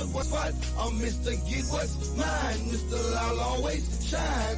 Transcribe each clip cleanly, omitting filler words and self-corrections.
what? I'm Mr. Get What's Mine, Mr. I'll always shine.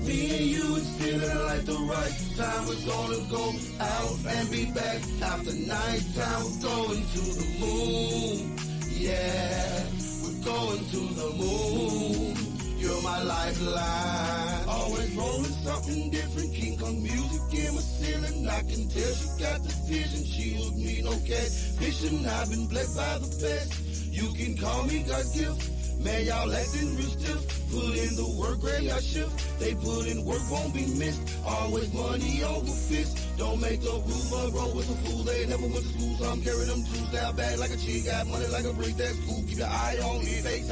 Me and you is feeling like the right time. We're gonna go out and be back after night time. We're going to the moon, yeah. We're going to the moon. You're my lifeline. Always rolling something different. King Kong music in my ceiling. I can tell she got the vision. She was me no catfishing. I've been blessed by the best. You can call me God's gift. Man, y'all acting real stiff. Put in the work, graveyard shift. They put in work, won't be missed. Always money over fist. Don't make the rule, but roll with a fool. They never went to school, so I'm carrying them tools. Down bag like a chick, got money like a brick. That's cool. Keep your eye on me, face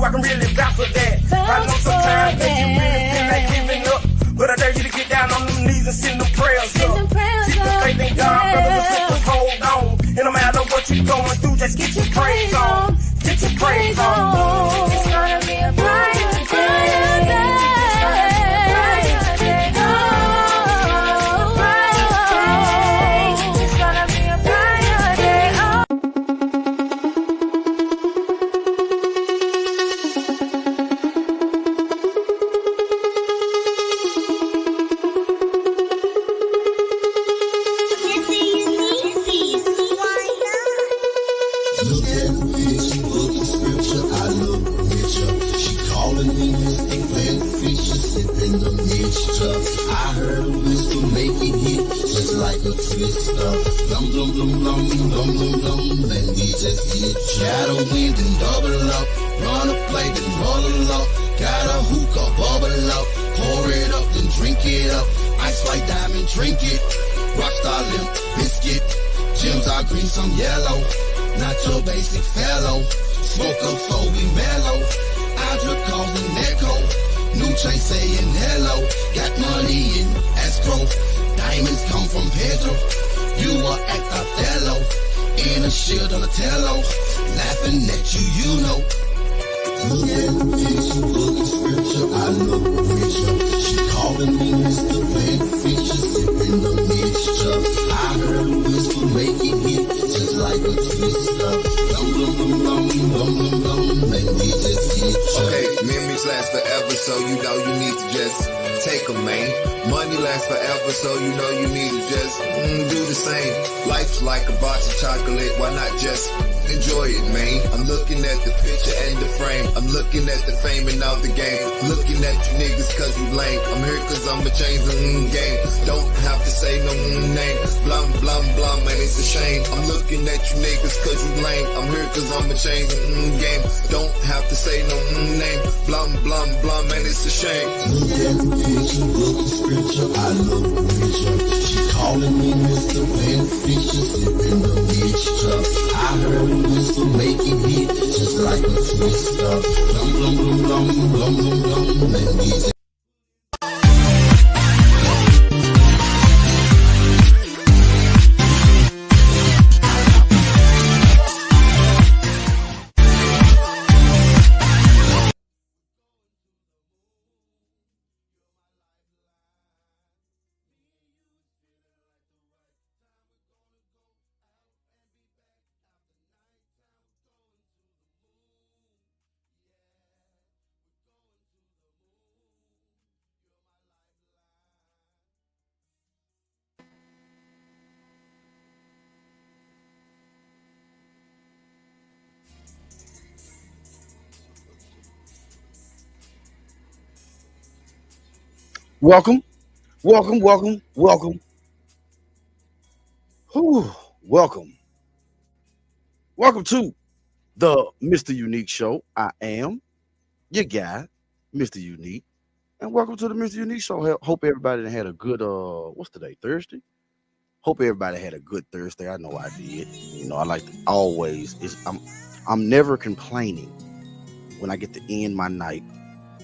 I can really vouch for that. I know sometimes that you really feel like giving up, but I dare you to get down on them knees and send them prayers up. Keep the faith in God, brothers and sisters, hold on. And no matter what you're going through, just get your praise on. Get your praise on. It's gonna be a brighter day. Some yellow, not your basic fellow. Smoke up so we mellow. I drip calls an echo. New chase saying hello. Got money in escrow. Diamonds come from Pedro. You are at Othello. In a shield on a tello. Laughing at you, you know. Look at the picture, look at scripture, I look richer. She calling me Mr. Big Fisher, sipping the mixture. I heard a whistle make it hit, just like a twister. Dum dum dum dum dum dum dum, and we just hit ya. Okay, memories last forever, so you know you need to just take 'em, man. Money lasts forever, so you know you need to just do the same. Life's like a box of chocolate, why not just enjoy it, man? I'm looking at the picture and the frame. I'm looking at the fame and all the game. Looking at you niggas cause you lame. I'm here cause I'ma change the game. Don't have to say no name. Blum, blum, blum, man, it's a shame. I'm looking at you niggas cause you lame. I'm here cause I'm a change game. Don't have to say no name. Blum, blum, blum, and it's a shame. Look at the picture, look at the scripture. I love the picture. She calling me Mr. Beneficial, sipping the mixture. I heard a whistle make it hit, just like a twister. Blum, blum, blum, blum, blum, blum, blum. Let me get Welcome, welcome, welcome, welcome. Whew, welcome. Welcome to the MrUnique Show. I am your guy, Mr. Unique. And welcome to the MrUnique Show. Hope everybody had a good what's today? Thursday? Hope everybody had a good Thursday. I know I did. You know, I like to always I'm never complaining when I get to end my night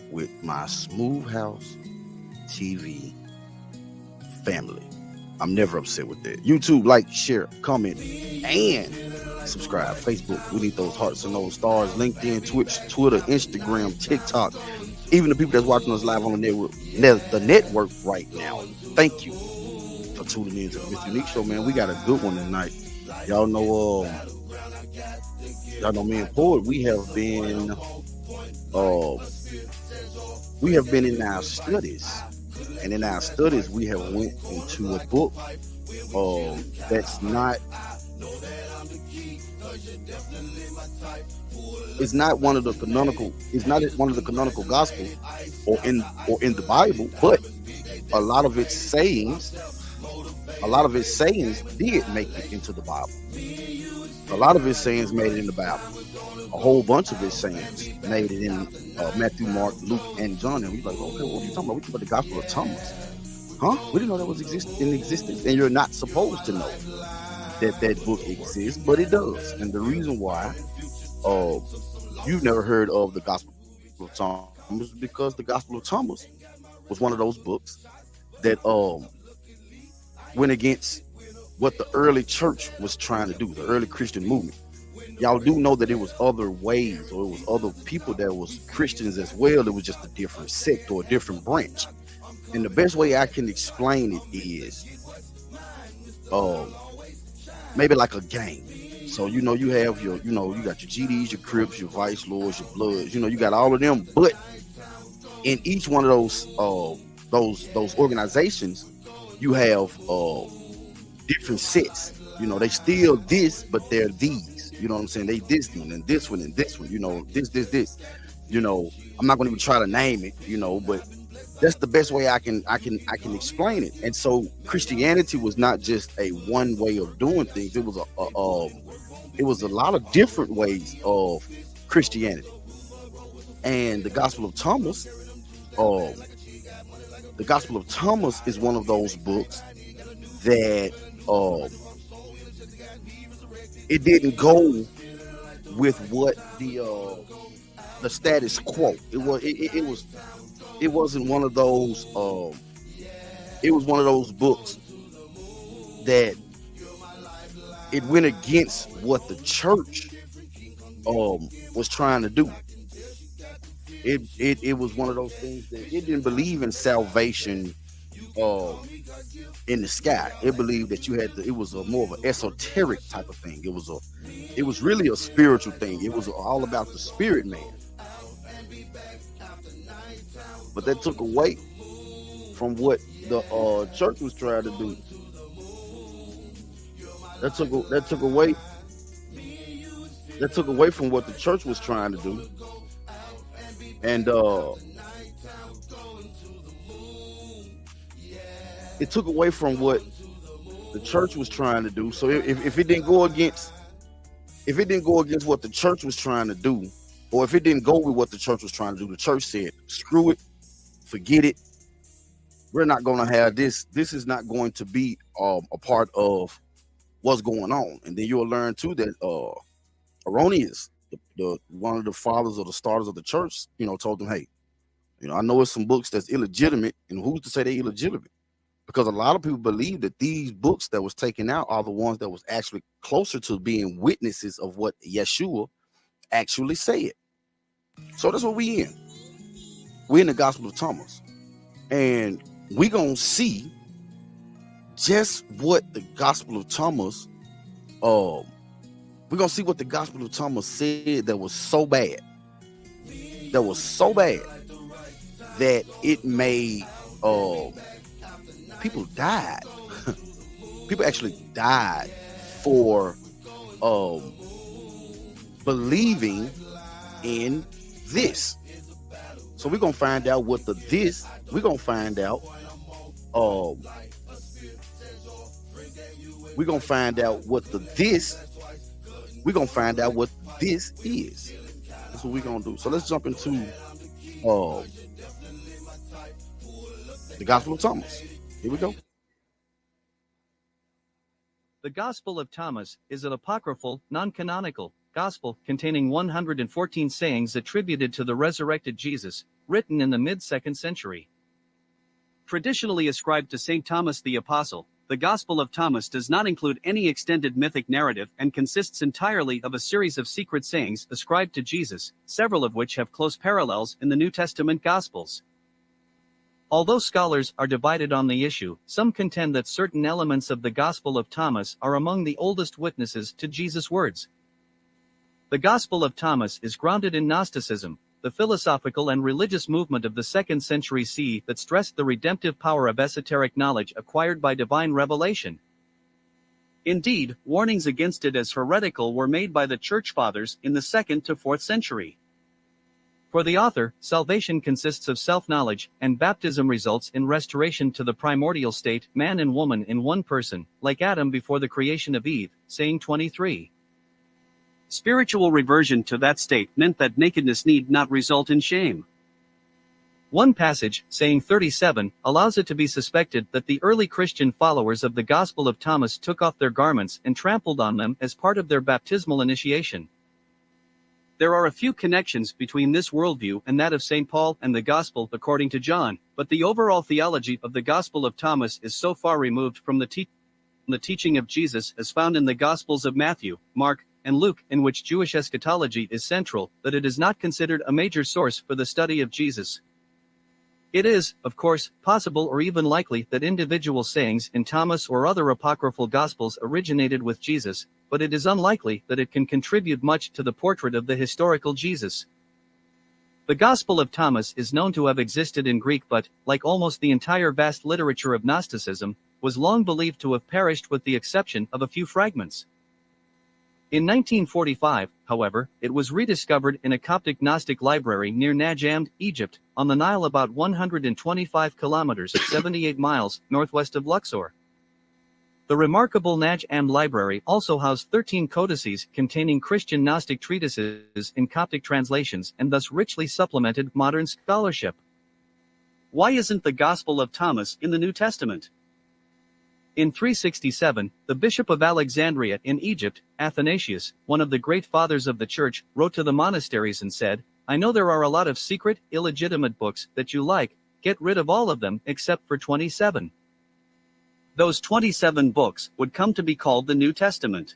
with my smooth house TV family. I'm never upset with that. YouTube, like, share, comment, and subscribe. Facebook, we need those hearts and those stars. LinkedIn, Twitch, Twitter, Instagram, TikTok. Even the people that's watching us live on the network right now. Thank you for tuning in to the MrUnique Show, man. We got a good one tonight. Y'all know me and Poet. We have been in our studies. And in our studies, we have went into a book that's not. It's not one of the canonical. It's not one of the canonical gospels, or in the Bible. But a lot of its sayings did make it into the Bible. A lot of its sayings made it in the Bible. A whole bunch of his sayings made it in Matthew, Mark, Luke, and John. And we're like, okay, what are you talking about? We're talking about the Gospel of Thomas. Huh? We didn't know that was in existence. And you're not supposed to know that book exists, but it does. And the reason why you've never heard of the Gospel of Thomas is because the Gospel of Thomas was one of those books that went against what the early church was trying to do, the early Christian movement. Y'all do know that it was other ways, or it was other people that was Christians as well. It was just a different sect or a different branch. And the best way I can explain it is maybe like a gang. So, you know, you have your, you know, you got your GDs, your Crips, your Vice Lords, your Bloods, you know, you got all of them. But in each one of those organizations, you have different sets. You know, they still this, but they're these. You know what I'm saying? They this one and this one and this one. You know, this. You know, I'm not going to even try to name it. You know, but that's the best way I can explain it. And so Christianity was not just a one way of doing things. It was a lot of different ways of Christianity. And the Gospel of Thomas, is one of those books that it didn't go with what the status quo. It wasn't one of those. It was one of those books that it went against what the church was trying to do. It was one of those things that it didn't believe in salvation in the sky. It believed that you had to, it was a more of an esoteric type of thing. It was really a spiritual thing. It was all about the spirit man. But that took away from what the church was trying to do. That took away from what the church was trying to do. And it took away from what the church was trying to do. So if it didn't go against what the church was trying to do, or if it didn't go with what the church was trying to do, the church said, screw it, forget it. We're not going to have this. This is not going to be a part of what's going on. And then you'll learn too that Erroneous, the one of the fathers or the starters of the church, told them, hey, I know it's some books that's illegitimate, and who's to say they're illegitimate? Because a lot of people believe that these books that was taken out are the ones that was actually closer to being witnesses of what Yeshua actually said. So that's what we in. We're in the Gospel of Thomas. And we're going to see just what the Gospel of Thomas, we're going to see what the Gospel of Thomas said that was so bad. That was so bad that it made people died. People actually died for believing in this. So we're gonna find out what this. We're gonna find out. We're gonna find out what this. We're gonna find out what this is. That's what we're gonna do. So let's jump into the Gospel of Thomas. Here we go. The Gospel of Thomas is an apocryphal, non-canonical gospel containing 114 sayings attributed to the resurrected Jesus, written in the mid-2nd century. Traditionally ascribed to St. Thomas the Apostle, the Gospel of Thomas does not include any extended mythic narrative and consists entirely of a series of secret sayings ascribed to Jesus, several of which have close parallels in the New Testament Gospels. Although scholars are divided on the issue, some contend that certain elements of the Gospel of Thomas are among the oldest witnesses to Jesus' words. The Gospel of Thomas is grounded in Gnosticism, the philosophical and religious movement of the 2nd century CE that stressed the redemptive power of esoteric knowledge acquired by divine revelation. Indeed, warnings against it as heretical were made by the Church Fathers in the 2nd to 4th century. For the author, salvation consists of self-knowledge, and baptism results in restoration to the primordial state, man and woman in one person, like Adam before the creation of Eve, saying 23. Spiritual reversion to that state meant that nakedness need not result in shame. One passage, saying 37, allows it to be suspected that the early Christian followers of the Gospel of Thomas took off their garments and trampled on them as part of their baptismal initiation. There are a few connections between this worldview and that of St. Paul and the Gospel according to John, but the overall theology of the Gospel of Thomas is so far removed from the teaching of Jesus as found in the Gospels of Matthew, Mark, and Luke, in which Jewish eschatology is central, that it is not considered a major source for the study of Jesus. It is, of course, possible or even likely that individual sayings in Thomas or other apocryphal Gospels originated with Jesus, but it is unlikely that it can contribute much to the portrait of the historical Jesus. The Gospel of Thomas is known to have existed in Greek but, like almost the entire vast literature of Gnosticism, was long believed to have perished with the exception of a few fragments. In 1945, however, it was rediscovered in a Coptic Gnostic library near Najamd, Egypt, on the Nile about 125 kilometers (78 miles) northwest of Luxor. The remarkable Najamd library also housed 13 codices containing Christian Gnostic treatises in Coptic translations and thus richly supplemented modern scholarship. Why isn't the Gospel of Thomas in the New Testament? In 367, the Bishop of Alexandria in Egypt, Athanasius, one of the great fathers of the Church, wrote to the monasteries and said, "I know there are a lot of secret, illegitimate books that you like, get rid of all of them except for 27. Those 27 books would come to be called the New Testament.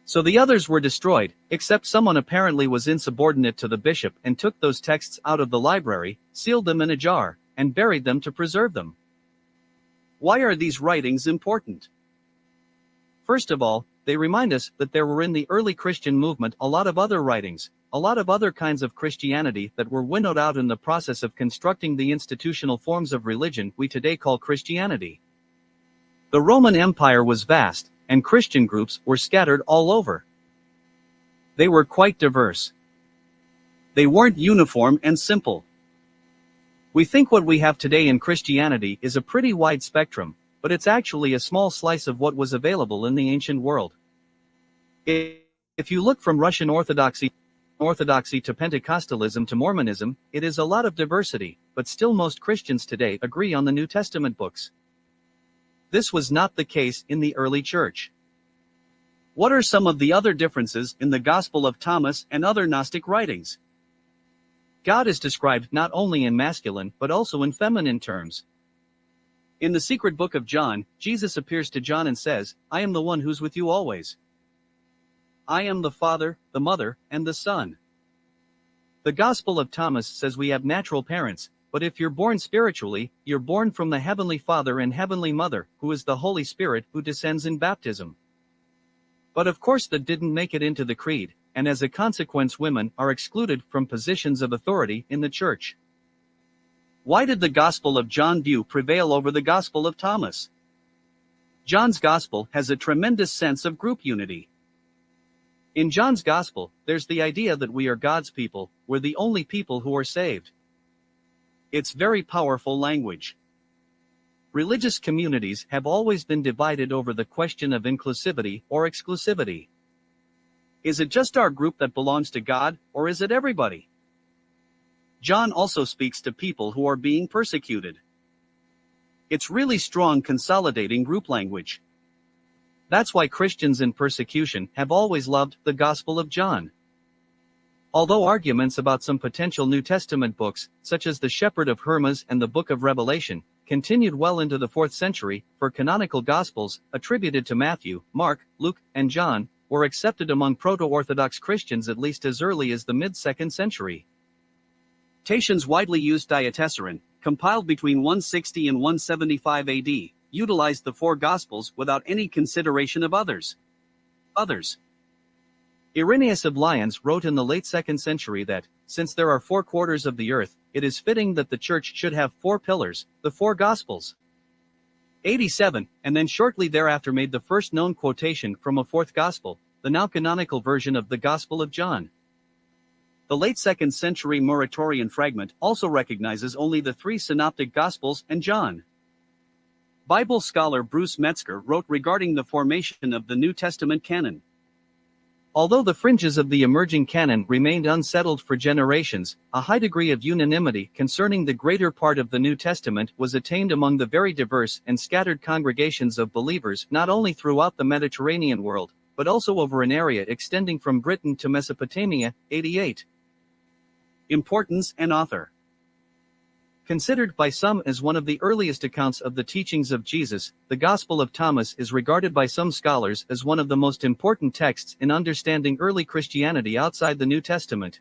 So the others were destroyed, except someone apparently was insubordinate to the bishop and took those texts out of the library, sealed them in a jar, and buried them to preserve them." Why are these writings important? First of all, they remind us that there were in the early Christian movement a lot of other writings, a lot of other kinds of Christianity that were winnowed out in the process of constructing the institutional forms of religion we today call Christianity. The Roman Empire was vast, and Christian groups were scattered all over. They were quite diverse. They weren't uniform and simple. We think what we have today in Christianity is a pretty wide spectrum, but it's actually a small slice of what was available in the ancient world. If you look from Russian Orthodoxy to Pentecostalism to Mormonism, it is a lot of diversity, but still most Christians today agree on the New Testament books. This was not the case in the early church. What are some of the other differences in the Gospel of Thomas and other Gnostic writings? God is described not only in masculine but also in feminine terms. In the secret book of John, Jesus appears to John and says, "I am the one who's with you always. I am the Father, the Mother, and the Son." The Gospel of Thomas says we have natural parents, but if you're born spiritually, you're born from the Heavenly Father and Heavenly Mother, who is the Holy Spirit who descends in baptism. But of course that didn't make it into the creed, and as a consequence women are excluded from positions of authority in the church. Why did the Gospel of John view prevail over the Gospel of Thomas? John's Gospel has a tremendous sense of group unity. In John's Gospel, there's the idea that we are God's people, we're the only people who are saved. It's very powerful language. Religious communities have always been divided over the question of inclusivity or exclusivity. Is it just our group that belongs to God, or is it everybody? John also speaks to people who are being persecuted. It's really strong consolidating group language. That's why Christians in persecution have always loved the Gospel of John. Although arguments about some potential New Testament books, such as the Shepherd of Hermas and the Book of Revelation, continued well into the 4th century, for canonical Gospels, attributed to Matthew, Mark, Luke, and John, were accepted among Proto-Orthodox Christians at least as early as the mid-2nd century. Tatian's widely used Diatessaron, compiled between 160 and 175 AD, utilized the 4 Gospels without any consideration of others. Irenaeus of Lyons wrote in the late 2nd century that, since there are 4 quarters of the earth, it is fitting that the church should have 4 pillars, the 4 Gospels. 87, and then shortly thereafter made the first known quotation from a 4th Gospel, the now canonical version of the Gospel of John. The late 2nd century Muratorian fragment also recognizes only the 3 synoptic Gospels and John. Bible scholar Bruce Metzger wrote regarding the formation of the New Testament canon. Although the fringes of the emerging canon remained unsettled for generations, a high degree of unanimity concerning the greater part of the New Testament was attained among the very diverse and scattered congregations of believers not only throughout the Mediterranean world, but also over an area extending from Britain to Mesopotamia. 88. Importance and author. Considered by some as one of the earliest accounts of the teachings of Jesus, the Gospel of Thomas is regarded by some scholars as one of the most important texts in understanding early Christianity outside the New Testament.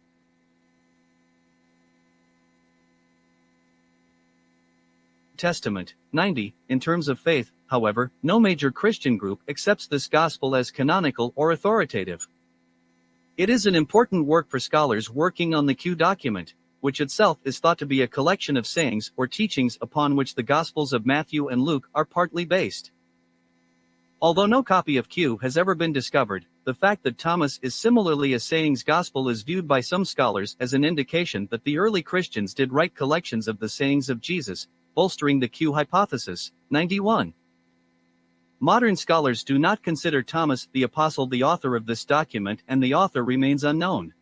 Testament. 90. In terms of faith, however, no major Christian group accepts this Gospel as canonical or authoritative. It is an important work for scholars working on the Q document, which itself is thought to be a collection of sayings or teachings upon which the Gospels of Matthew and Luke are partly based. Although no copy of Q has ever been discovered, the fact that Thomas is similarly a sayings gospel is viewed by some scholars as an indication that the early Christians did write collections of the sayings of Jesus, bolstering the Q hypothesis. 91. Modern scholars do not consider Thomas the Apostle the author of this document, and the author remains unknown.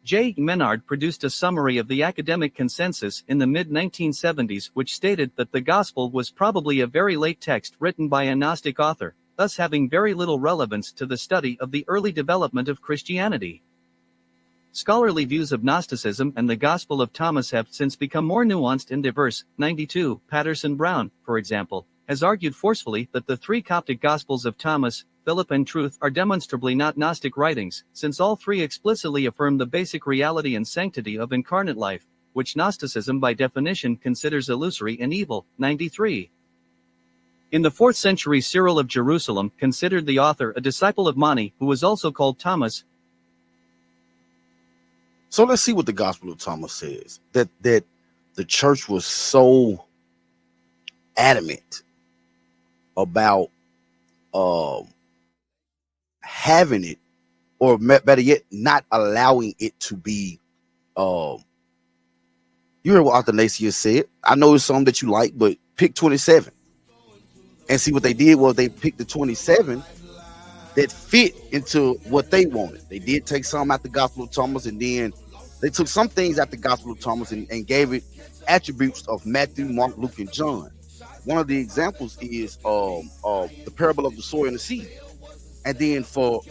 J. Menard produced a summary of the academic consensus in the mid-1970s which stated that the Gospel was probably a very late text written by a Gnostic author, thus having very little relevance to the study of the early development of Christianity. Scholarly views of Gnosticism and the Gospel of Thomas have since become more nuanced and diverse. 92. Patterson Brown, for example, has argued forcefully that the 3 Coptic Gospels of Thomas, Philip and Truth are demonstrably not Gnostic writings, since all 3 explicitly affirm the basic reality and sanctity of incarnate life, which Gnosticism by definition considers illusory and evil. 93. In the 4th century, Cyril of Jerusalem considered the author a disciple of Mani, who was also called Thomas. So let's see what the Gospel of Thomas says. That the church was so adamant about having it, or better yet, not allowing it to be. You heard what Athanasius said. I know it's something that you like, but pick 27. And see, what they did was they picked the 27 that fit into what they wanted. They did take some out the Gospel of Thomas, and then they took some things out the Gospel of Thomas and gave it attributes of Matthew, Mark, Luke, and John. One of the examples is the parable of the sower and the seed. And then for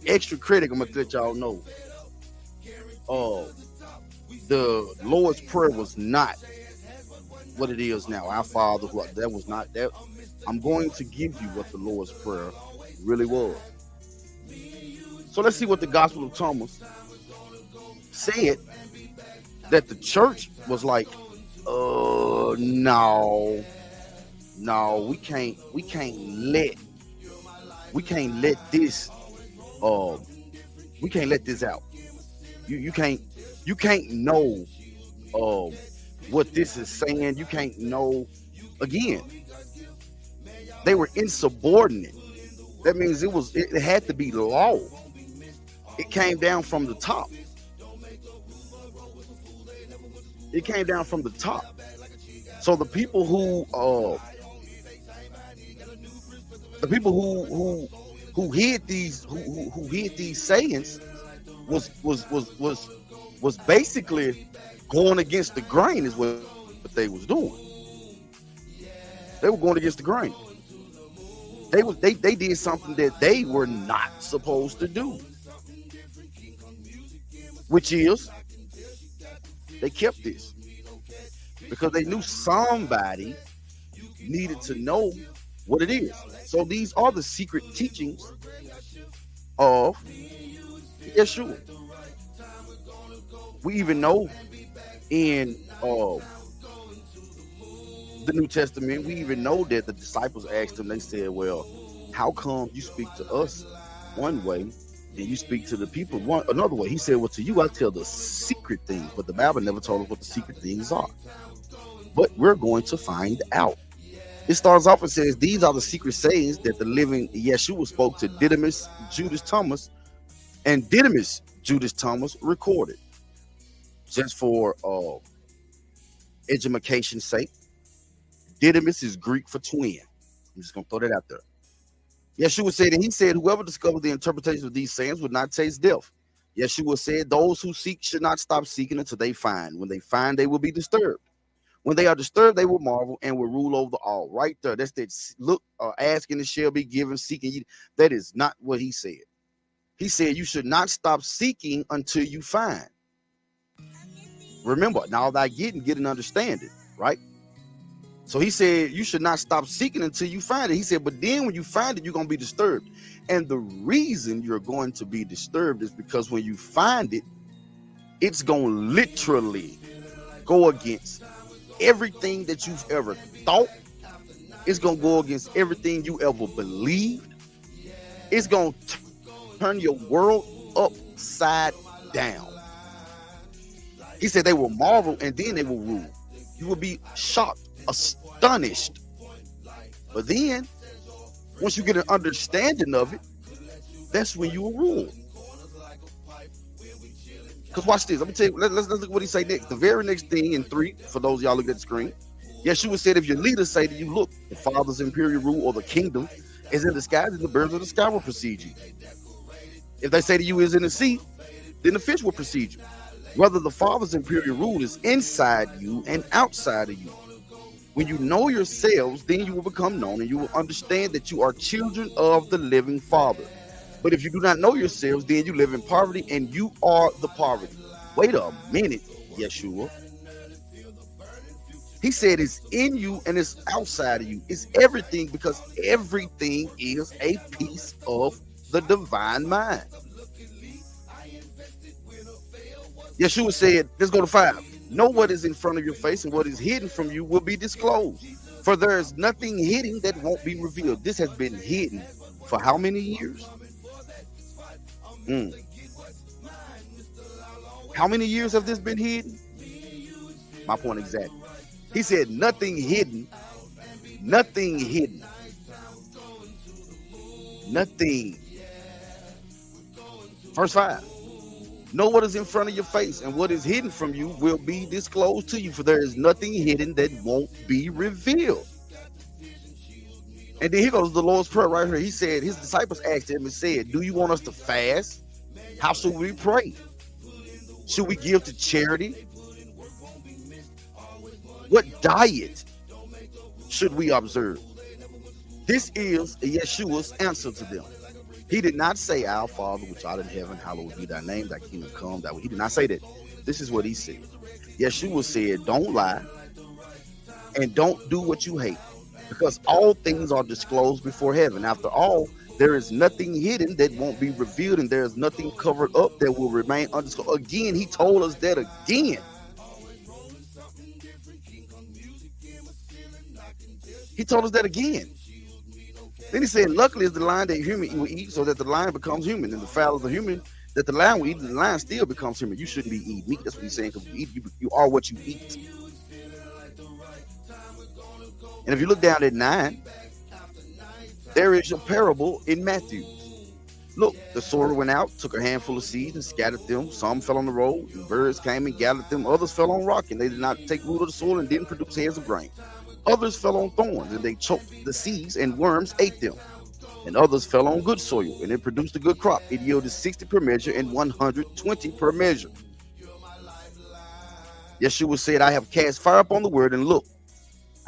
extra credit, I'm gonna let y'all know, the Lord's Prayer was not what it is now. Our Father, that was not that. I'm going to give you what the Lord's Prayer really was. So let's see what the Gospel of Thomas said. That the church was like, no, we can't let this out. You can't know what this is saying. You can't know. Again, they were insubordinate. That means it had to be law. It came down from the top. It came down from the top. So the people who hid these sayings was basically going against the grain, is what they was doing. They were going against the grain. They did something that they were not supposed to do, which is they kept this because they knew somebody needed to know what it is. So these are the secret teachings of Yeshua. We even know in the New Testament, we even know that the disciples asked him, they said, well, how come you speak to us one way and you speak to the people another way? He said, well, to you I tell the secret things, but the Bible never told us what the secret things are. But we're going to find out. It starts off and says, these are the secret sayings that the living Yeshua spoke to Didymus, Judas Thomas, and Didymus, Judas Thomas recorded. Just for edumacation's sake, Didymus is Greek for twin. I'm just going to throw that out there. Yeshua said, and he said, whoever discovers the interpretation of these sayings would not taste death. Yeshua said, those who seek should not stop seeking until they find. When they find, they will be disturbed. When they are disturbed, they will marvel and will rule over all. Right there. That's that look, asking it shall be given, seeking ye. That is not what he said. He said, you should not stop seeking until you find. Remember, now thy getting, get an understanding, right? So he said, you should not stop seeking until you find it. He said, but then when you find it, you're going to be disturbed. And the reason you're going to be disturbed is because when you find it, it's going to literally go against everything that you've ever thought. It's going to go against everything you ever believed. It's going to turn your world upside down. He said they will marvel and then they will rule. You will be shocked, astonished. But then, once you get an understanding of it, that's when you will rule. Because watch this. I'm going to tell you, let's look at what he say next. The very next thing in 3, for those of y'all look at the screen, Yeshua said, if your leaders say to you, look, the Father's imperial rule or the kingdom is in the sky, then the birds of the sky will precede you. If they say to you is in the sea, then the fish will precede you. Whether the Father's imperial rule is inside you and outside of you. When you know yourselves, then you will become known and you will understand that you are children of the living Father. But if you do not know yourselves, then you live in poverty and you are the poverty. Wait a minute, Yeshua. He said it's in you and it's outside of you. It's everything, because everything is a piece of the divine mind. Yeshua said, let's go to 5. Know what is in front of your face, and what is hidden from you will be disclosed. For there is nothing hidden that won't be revealed. This has been hidden for how many years? How many years have this been hidden? My point exactly. He said nothing hidden. Nothing hidden. Nothing. Verse 5. Know what is in front of your face, and what is hidden from you will be disclosed to you, for there is nothing hidden that won't be revealed. And then here goes the Lord's Prayer right here. He said, his disciples asked him and said, do you want us to fast? How should we pray? Should we give to charity? What diet should we observe? This is Yeshua's answer to them. He did not say, our Father, which art in heaven, hallowed be thy name, thy kingdom come. He did not say that. This is what he said. Yeshua said, don't lie and don't do what you hate, because all things are disclosed before heaven. After all, there is nothing hidden that won't be revealed, and there is nothing covered up that will remain undisclosed. Again, he told us that again. He told us that again. Then he said, luckily is the lion that human will eat, so that the lion becomes human, and the fowl of the human that the lion will eat, and the lion still becomes human. You shouldn't be eating meat. That's what he's saying, because you are what you eat. And if you look down at 9, there is a parable in Matthew. Look, the sower went out, took a handful of seeds and scattered them. Some fell on the road, and birds came and gathered them. Others fell on rock, and they did not take root of the soil and didn't produce heads of grain. Others fell on thorns, and they choked the seeds, and worms ate them. And others fell on good soil, and it produced a good crop. It yielded 60 per measure and 120 per measure. Yeshua said, I have cast fire upon the word, and look,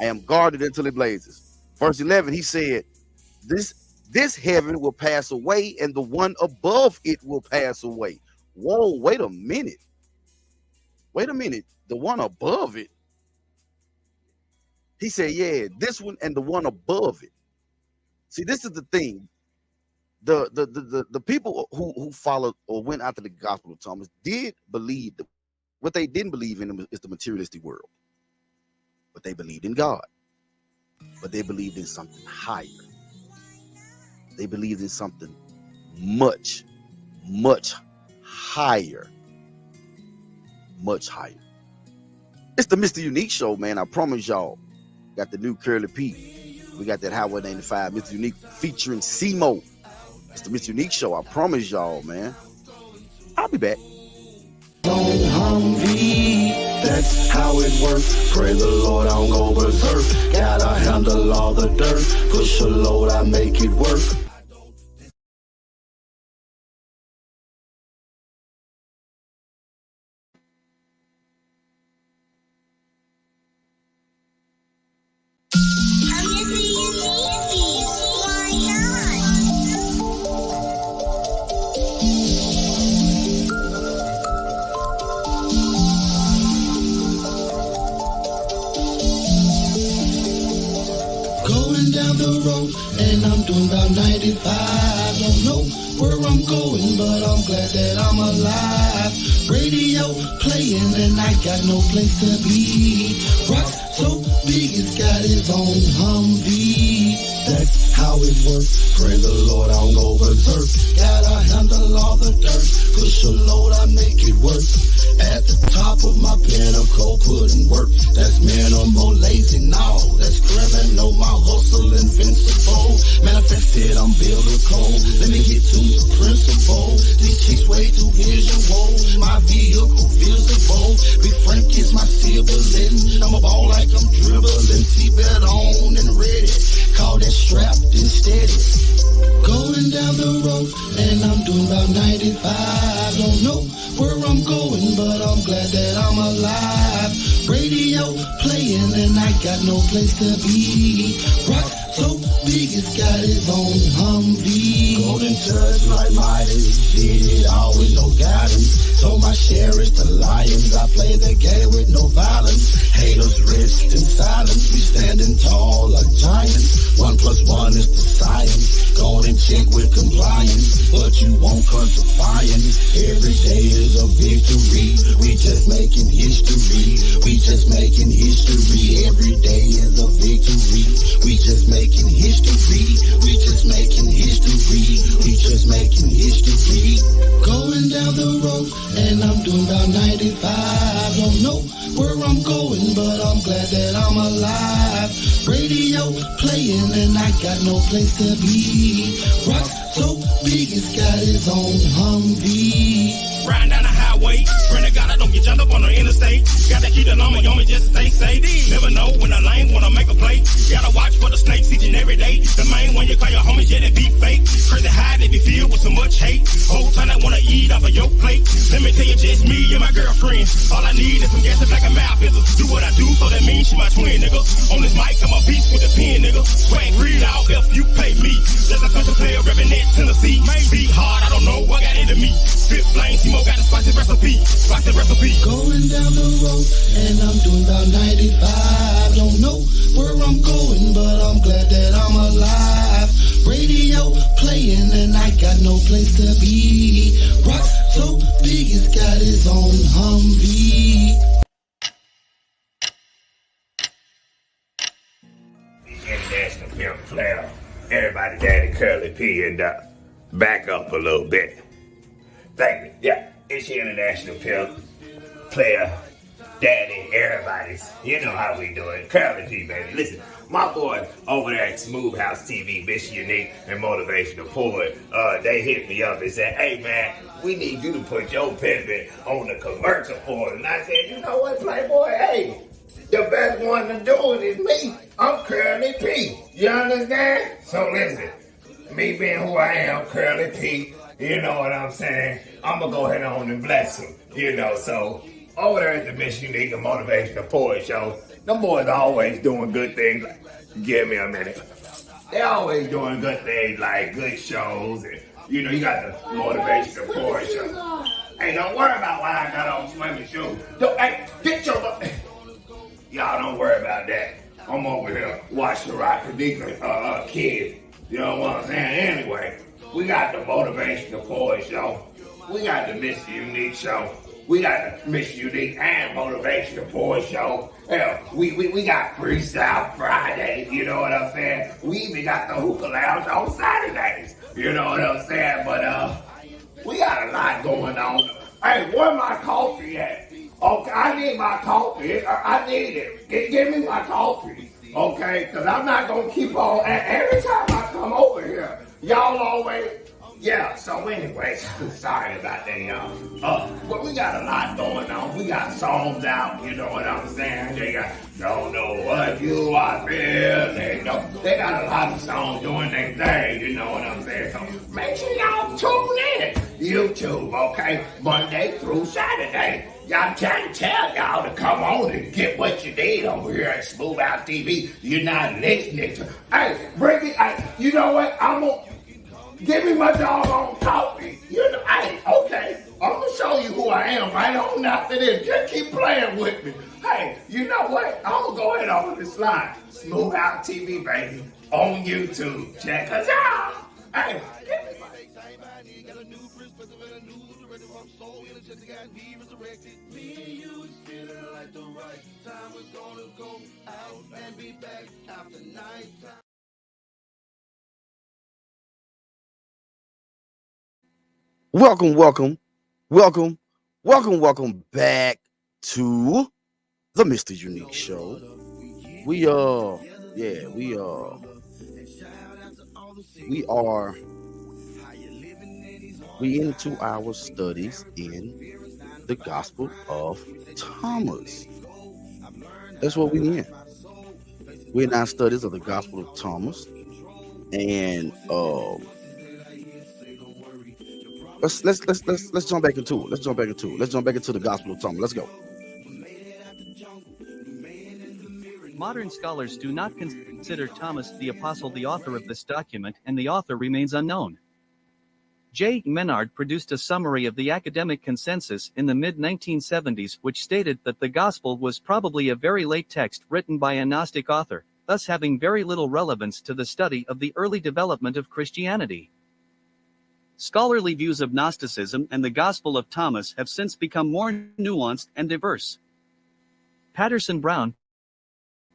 I am guarded until it blazes. Verse 11, he said, this heaven will pass away, and the one above it will pass away. Whoa, wait a minute. Wait a minute. The one above it. He said, yeah, this one and the one above it. See, this is the thing. The people who followed or went after the gospel of Thomas did believe that what they didn't believe in is the materialistic world. But they believed in God. But they believed in something higher. They believed in something much, much higher. Much higher. It's the MrUnique Show, man. I promise y'all. Got the new Curly P. We got that Highway 95 MrUnique featuring C-Mo. It's the MrUnique Show. I promise y'all, man. I'll be back. That's how it works. Pray the Lord, I don't go berserk. Gotta handle all the dirt. Push a load, I make it work. Going down the road, and I'm doing about 95. Don't know where I'm going, but I'm glad that I'm alive. Radio playing, and I got no place to be. Rock so big, it's got its own Humvee. That's how it works. Pray the Lord, I don't go berserk. Gotta handle all the dirt. Push a load, I make it work. At the top of my pinnacle, putting work. That's minimal, lazy, no. That's criminal, my hustle invincible. Manifested, I'm biblical. Let me get to the principle. These chicks way too visual. My vehicle visible. Be frank is my sibling. I'm a ball like I'm dribbling. Seatbelt on and ready. Call that strapped and steady. Going down the road, and I'm doing about 95. Don't know where I'm going, but I'm glad that I'm alive. Radio playing, and I got no place to be. Rock so big, it's got its own Humvee. Golden touch like Midas, did it all with no guidance. So my share is the lions. I play the game with no violence. Haters rest in silence. We standing tall like giants. 1 + 1 is the science. Go and check with compliance, but you won't cause defiance. Every day is a victory. We just making history. We just making history. Every day is a victory. We just making history. We just making history. We just making history. Going down the road, and I'm doing about 95. Don't know where I'm going, but I'm glad that I'm alive. Radio playing, and I got no place to be. Rock so big, it's got its own Humvee. Riding down the highway, friend, I got it on don't get jumped up on the interstate. Gotta keep the number on me just to stay safe. Never know when a lame wanna make a play. Gotta watch for the snakes each and every day. The main one you call your homies, yeah, they be fake. Crazy high, they be filled with so much hate. Whole time I wanna eat off of your plate. Let me tell you, just me and my girlfriend. All I need is some gas and black and mouth fizzle. Do what I do, so that means she my twin, nigga. On this mic, I'm a beast with a pen, nigga. Swag read out if you pay me. There's a country player reppin' that Tennessee. Maybe hard, I don't know what got into me. Spit flame, Timo got a spicy recipe. Spicy recipe. Going down the road, and I'm doing about 95. Don't know where I'm going, but I'm glad that I'm alive. Radio playing, and I got no place to be. Rock so big, it's got his own Humvee. International pimp player. Everybody daddy Curly P and back up a little bit. Thank you. Yeah, it's your international pimp player, daddy, everybody's. You know how we do it. Curly P, baby. Listen, my boy over there at Smooth House TV, MrUnique and Motivational Poet, they hit me up and said, hey man, we need you to put your pimpin' on the commercial for it. And I said, you know what, Playboy, hey, the best one to do it is me. I'm Curly P. You understand? So listen, me being who I am, Curly P, you know what I'm saying? I'm going to go ahead on and bless him. You know, so over there at the MrUnique and Motivational Poet Show, them boys always doing good things. Give me a minute. They always doing good things like good shows. And, you know, you got the Motivational Poet Show. Hey, don't worry about why I got on swimming shoes. Hey, get your... Y'all don't worry about that. I'm over here watching the Rockadika kids. You know what I'm saying? Anyway, we got the Motivational Poet Show. We got the MrUnique Show. We got the MrUnique and Motivational Poet Show. Hell, we got Freestyle Friday. You know what I'm saying? We even got the Hookah Lounge on Saturdays. You know what I'm saying? But we got a lot going on. Hey, where my coffee at? Okay, I need my coffee. I need it. Give me my coffee. Okay, because I'm not going to keep on. Every time I come over here, y'all always... Yeah, so anyways, sorry about that, y'all. But we got a lot going on. We got songs out, you know what I'm saying? They got Don't Know What You Are Feeling. They got a lot of songs doing their thing, you know what I'm saying? So make sure y'all tune in. YouTube, okay? Monday through Saturday. I'm trying to tell y'all to come on and get what you need over here at Smooth Out TV. You're not listening to... Hey, bring it... you know what? I'm going to... Give me my doggone coffee. You know, hey, okay. I'm going to show you who I am right on after this. Just keep playing with me. Hey, you know what? I'm going to go ahead on this line. Smooth Out TV, baby. On YouTube. Check us out. Hey, give me my... Me and you is feeling like the right time. We're gonna go out and be back after night time. Welcome back to the MrUnique Show. We into our studies in the Gospel of Thomas. That's what we in. We're in our studies of the Gospel of Thomas, and let's jump back into it. Let's jump back into the Gospel of Thomas. Let's go. Modern scholars do not consider Thomas the Apostle the author of this document, and the author remains unknown. J. Menard produced a summary of the academic consensus in the mid-1970s, which stated that the Gospel was probably a very late text written by a Gnostic author, thus having very little relevance to the study of the early development of Christianity. Scholarly views of Gnosticism and the Gospel of Thomas have since become more nuanced and diverse. Patterson Brown,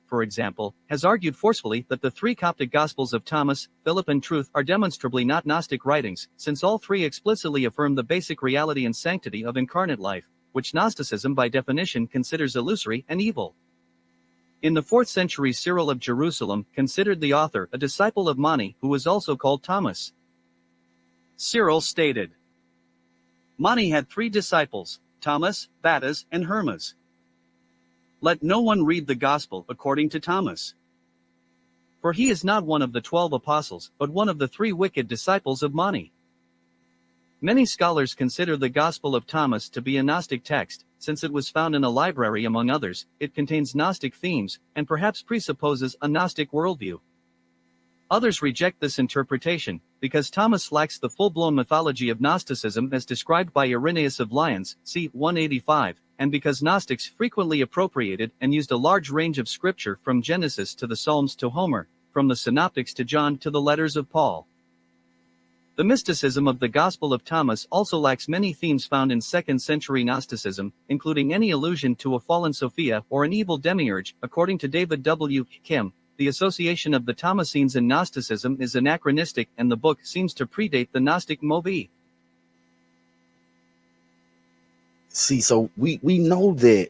for example, has argued forcefully that the three Coptic Gospels of Thomas, Philip and Truth are demonstrably not Gnostic writings, since all three explicitly affirm the basic reality and sanctity of incarnate life, which Gnosticism by definition considers illusory and evil. In the 4th century, Cyril of Jerusalem considered the author a disciple of Mani, who was also called Thomas. Cyril stated, Mani had 3 disciples, Thomas, Thaddeus, and Hermas. Let no one read the Gospel according to Thomas. For he is not one of the 12 apostles, but one of the 3 wicked disciples of Mani. Many scholars consider the Gospel of Thomas to be a Gnostic text, since it was found in a library among others. It contains Gnostic themes, and perhaps presupposes a Gnostic worldview. Others reject this interpretation, because Thomas lacks the full-blown mythology of Gnosticism as described by Irenaeus of Lyons, c. 185, and because Gnostics frequently appropriated and used a large range of scripture from Genesis to the Psalms to Homer, from the Synoptics to John to the letters of Paul. The mysticism of the Gospel of Thomas also lacks many themes found in 2nd century Gnosticism, including any allusion to a fallen Sophia or an evil demiurge. According to David W. Kim, the association of the Thomasines in Gnosticism is anachronistic, and the book seems to predate the Gnostic movement. See, so we know that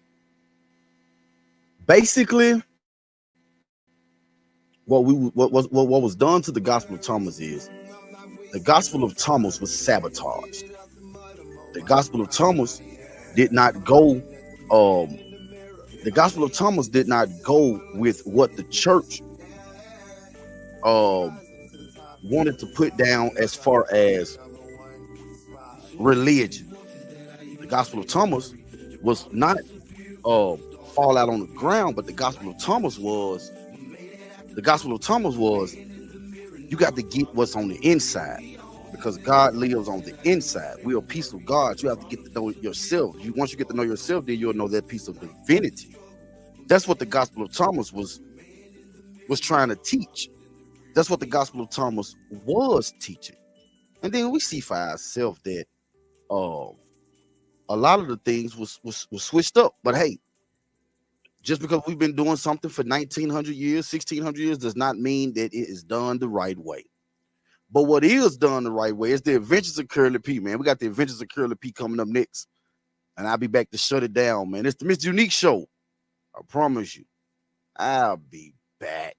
basically what was done to the Gospel of Thomas is the Gospel of Thomas was sabotaged. The Gospel of Thomas did not go. The Gospel of Thomas did not go with what the church wanted to put down as far as religion. The Gospel of Thomas was not fall out on the ground, but the Gospel of Thomas was you got to get what's on the inside, because God lives on the inside. We are a piece of God. You have to get to know yourself. Once you get to know yourself, then you'll know that piece of divinity. That's what the Gospel of Thomas was trying to teach. That's what the Gospel of Thomas was teaching. And then we see for ourselves that a lot of the things was switched up. But hey, just because we've been doing something for 1900 years, 1600 years, does not mean that it is done the right way. But what is done the right way is the Adventures of Curly P, man. We got the Adventures of Curly P coming up next. And I'll be back to shut it down, man. It's the MrUnique Show. I promise you, I'll be back.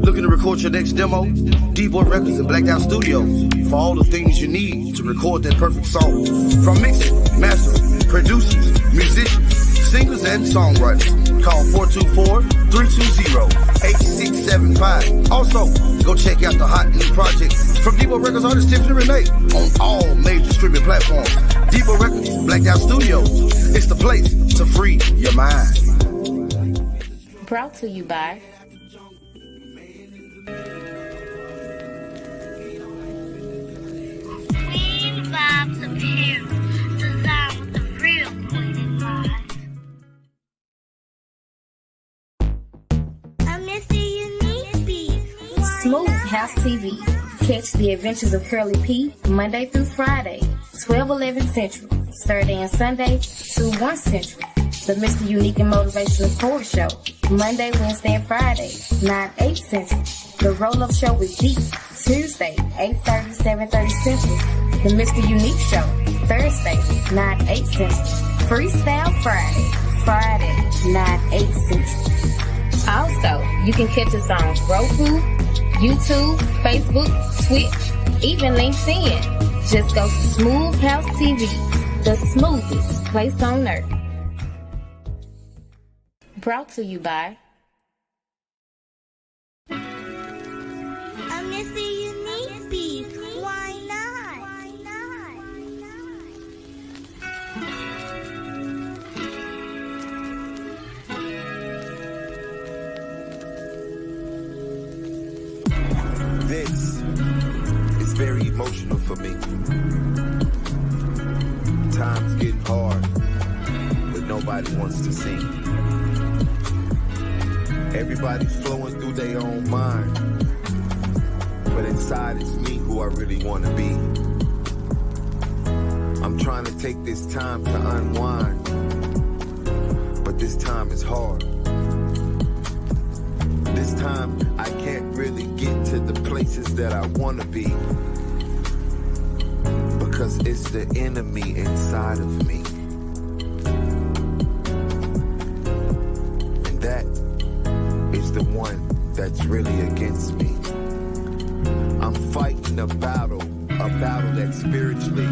Looking to record your next demo? DBoy Records and Blacked Out Studios for all the things you need to record that perfect song. From mixing, mastering, producers, musicians, singers, and songwriters. Call 424-320-8675. Also, go check out the hot new project from DBoy Records artist Tiffany Renee on all major streaming platforms. DBoy Records, Blacked Out Studios. It's the place to free your mind. Brought to you by Queen Vibes Apparel, designed with the real queen in mind. I'm MrUnique beat. Smooth House TV. Catch the Adventures of Curly P Monday through Friday, 12-11 Central. Saturday and Sunday, 2-1 Central. The MrUnique and Motivational Power Show, Monday, Wednesday, and Friday, 9-8 Central. The Roll-Up Show with Z, Tuesday, 8:30, 7:30 Central. The MrUnique Show, Thursday, 9-8 Central. Freestyle Friday, 9-8 Central. Also, you can catch us on Roku, YouTube, Facebook, Twitch, even LinkedIn. Just go to Smooth House TV, the smoothest place on earth. Brought to you by I'm MrUnique beat. Why not? This is very emotional for me. Time's getting hard, but nobody wants to sing. Everybody's flowing through their own mind, but inside it's me who I really want to be. I'm trying to take this time to unwind, but this time is hard. This time I can't really get to the places that I want to be, because it's the enemy inside of me. And that is the one that's really against me. I'm fighting a battle that's spiritually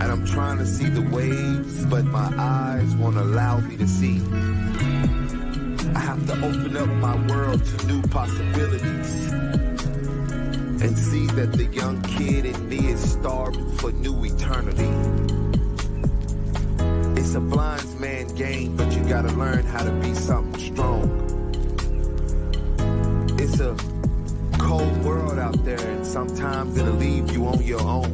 And I'm trying to see the waves, but my eyes won't allow me to see. I have to open up my world to new possibilities and see that the young kid in me is starving for new eternity. It's a blind man's game, but you gotta learn how to be something strong. It's a cold world out there, and sometimes it'll leave you on your own.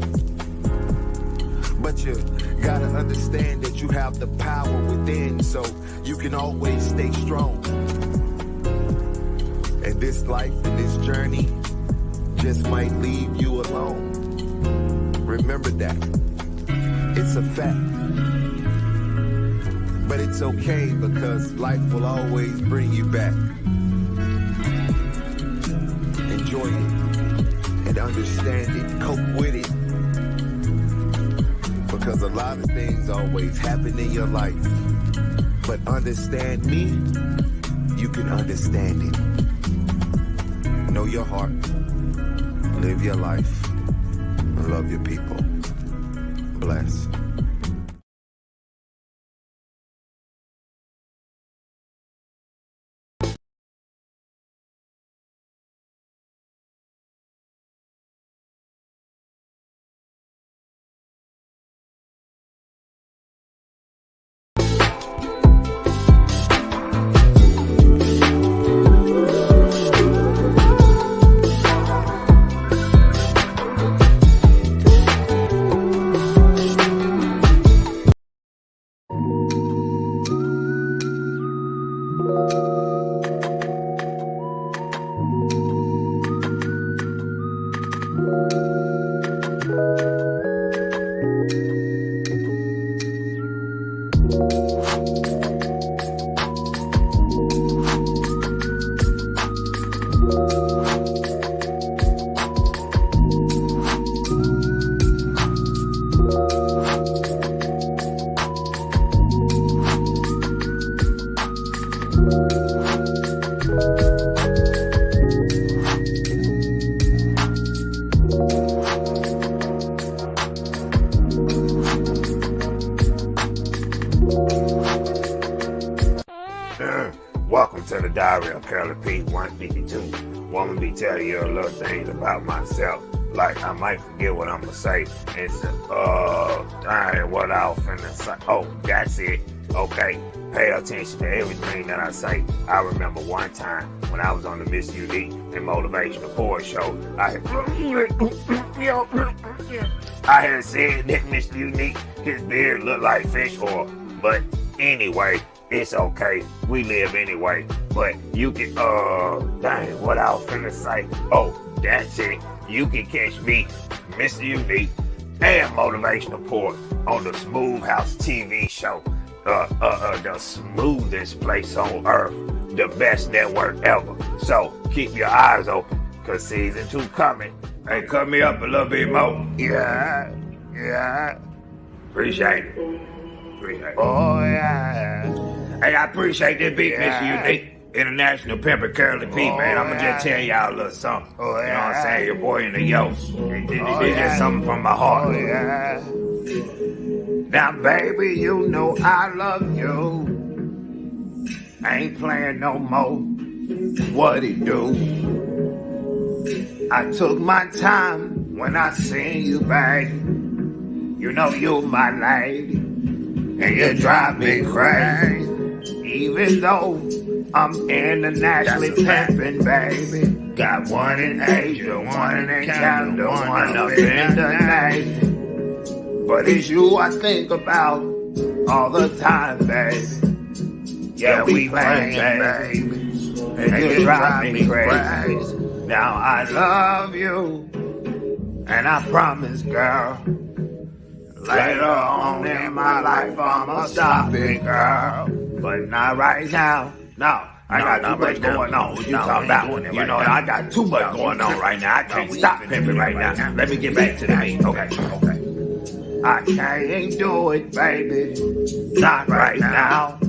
But you gotta understand that you have the power within, so you can always stay strong. And this life and this journey just might leave you alone. Remember that. It's a fact. But it's okay, because life will always bring you back. Enjoy it and understand it. Cope with it. Because a lot of things always happen in your life. But understand me, you can understand it. Know your heart. Live your life. And love your people. Bless. Welcome to the Diary of Curly P 152. Want me to tell you a little things about myself. Like, I might forget what I'm gonna say. It's dang, what I was finna say. Oh, that's it. Okay, pay attention to everything that I say. I remember one time when I was on the MrUnique and Motivational Poor Show, I had said that MrUnique, his beard looked like fish oil. But anyway, it's okay. We live anyway. But you can, dang, what I was finna say. Oh, that's it. You can catch me, MrUnique, and Motivational Poor on the Smooth House TV show. The smoothest place on earth. The best network ever. So keep your eyes open, cause season 2 coming. Hey, cut me up a little bit more. Yeah. Appreciate it. Oh, yeah. Hey, I appreciate this beat, MrUnique. International Pimper Curly P, man. I'ma just tell y'all a little something. You know what I'm saying? Your boy in the yo. It's just something from my heart. Now, baby, you know I love you. I ain't playing no more. What it do? I took my time when I seen you, babe. You know you my lady, and you drive me crazy. Even though I'm internationally pimping, baby. Got one in Asia, one in Canada, one up in the Navy. But it's you I think about all the time, baby. Yeah, we playing, baby. And you drive me crazy. Now I love you, and I promise, girl, later on in my life I'ma stop it, girl. But not right now. No, I got too much going on. What you talking about? You know, I got too much going on right now. I can't stop pimping right now. Let me get back to the beat. Okay. I can't do it, baby. Not right now.